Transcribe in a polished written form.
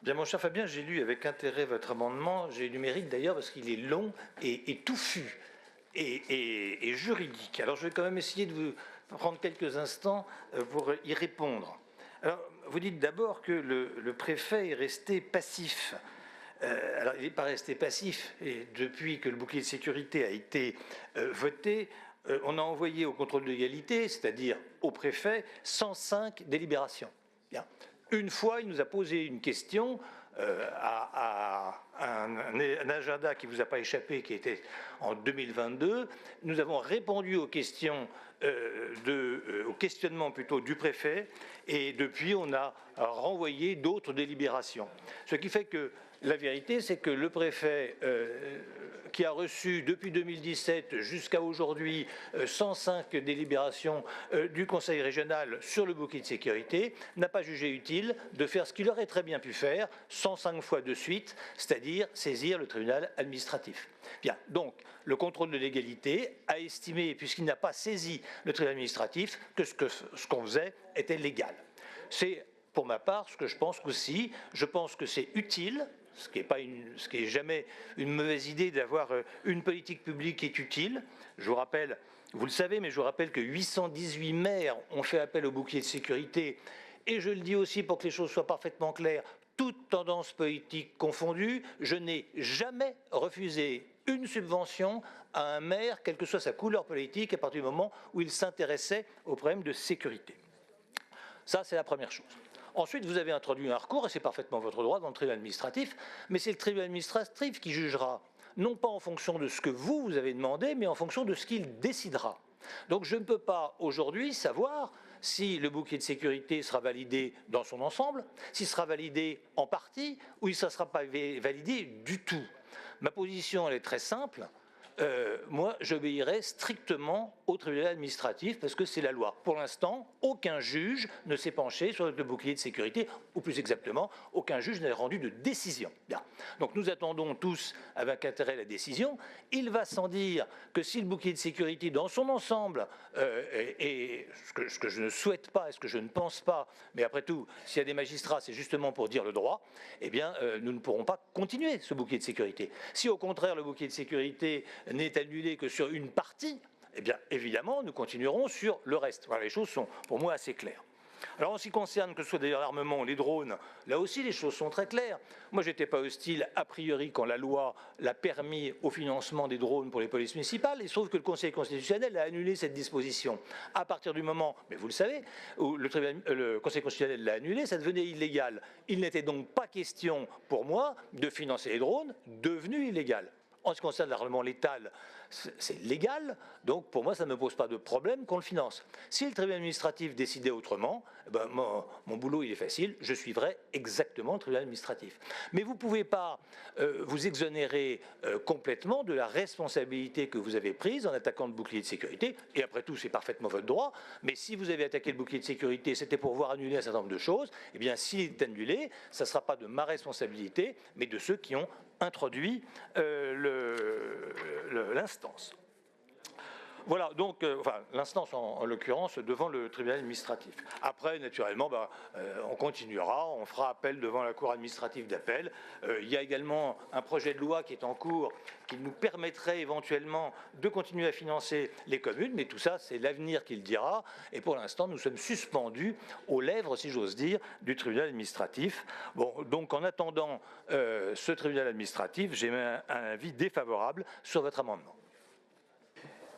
Bien, mon cher Fabien, j'ai lu avec intérêt votre amendement. J'ai eu du mérite d'ailleurs parce qu'il est long et touffu et juridique. Alors, je vais quand même essayer de vous prendre quelques instants pour y répondre. Alors, vous dites d'abord que le préfet est resté passif. Alors, il n'est pas resté passif. Et depuis que le bouclier de sécurité a été voté, on a envoyé au contrôle de légalité, c'est-à-dire au préfet, 105 délibérations. Bien. Une fois, il nous a posé une question à un agenda qui ne vous a pas échappé, qui était en 2022. Nous avons répondu aux questions, au questionnement plutôt du préfet, et depuis, on a renvoyé d'autres délibérations. Ce qui fait que la vérité, c'est que le préfet, qui a reçu depuis 2017 jusqu'à aujourd'hui 105 délibérations du Conseil régional sur le bouclier de sécurité, n'a pas jugé utile de faire ce qu'il aurait très bien pu faire 105 fois de suite, c'est-à-dire saisir le tribunal administratif. Bien, donc le contrôle de légalité a estimé, puisqu'il n'a pas saisi le tribunal administratif, que ce qu'on faisait était légal. C'est pour ma part ce que je pense aussi. Je pense que c'est utile. Ce qui est jamais une mauvaise idée d'avoir une politique publique qui est utile. Je vous rappelle, vous le savez, mais je vous rappelle que 818 maires ont fait appel au bouclier de sécurité. Et je le dis aussi pour que les choses soient parfaitement claires, toute tendance politique confondue, je n'ai jamais refusé une subvention à un maire, quelle que soit sa couleur politique, à partir du moment où il s'intéressait aux problèmes de sécurité. Ça, c'est la première chose. Ensuite, vous avez introduit un recours, et c'est parfaitement votre droit dans le tribunal administratif, mais c'est le tribunal administratif qui jugera, non pas en fonction de ce que vous avez demandé, mais en fonction de ce qu'il décidera. Donc je ne peux pas aujourd'hui savoir si le bouclier de sécurité sera validé dans son ensemble, s'il sera validé en partie, ou il ne sera pas validé du tout. Ma position, elle est très simple. Moi, j'obéirai strictement au tribunal administratif parce que c'est la loi. Pour l'instant, aucun juge ne s'est penché sur le bouclier de sécurité, ou plus exactement, aucun juge n'a rendu de décision. Bien. Donc nous attendons tous avec intérêt la décision. Il va sans dire que si le bouclier de sécurité dans son ensemble, et ce que je ne souhaite pas et ce que je ne pense pas, mais après tout, s'il y a des magistrats, c'est justement pour dire le droit, eh bien, nous ne pourrons pas continuer ce bouclier de sécurité. Si au contraire le bouclier de sécurité n'est annulé que sur une partie, eh bien évidemment nous continuerons sur le reste. Voilà, les choses sont pour moi assez claires. Alors en ce qui concerne que ce soit d'ailleurs l'armement ou les drones, là aussi les choses sont très claires. Moi j'étais pas hostile a priori quand la loi l'a permis au financement des drones pour les polices municipales, il se trouve que le Conseil constitutionnel a annulé cette disposition. À partir du moment, mais vous le savez, où le Conseil constitutionnel l'a annulé, ça devenait illégal. Il n'était donc pas question pour moi de financer les drones devenus illégaux. En ce qui concerne l'armement létal, c'est légal, donc pour moi ça ne me pose pas de problème qu'on le finance. Si le tribunal administratif décidait autrement, ben mon boulot il est facile, je suivrai exactement le tribunal administratif. Mais vous ne pouvez pas vous exonérer complètement de la responsabilité que vous avez prise en attaquant le bouclier de sécurité, et après tout c'est parfaitement votre droit, mais si vous avez attaqué le bouclier de sécurité, c'était pour voir annuler un certain nombre de choses, eh bien s'il est annulé, ça ne sera pas de ma responsabilité, mais de ceux qui ont introduit l'instance. Voilà, donc, enfin, l'instance en l'occurrence devant le tribunal administratif. Après, naturellement, on continuera, on fera appel devant la cour administrative d'appel. Il y a également un projet de loi qui est en cours qui nous permettrait éventuellement de continuer à financer les communes, mais tout ça, c'est l'avenir qui le dira. Et pour l'instant, nous sommes suspendus aux lèvres, si j'ose dire, du tribunal administratif. Bon, donc en attendant ce tribunal administratif, j'ai un avis défavorable sur votre amendement.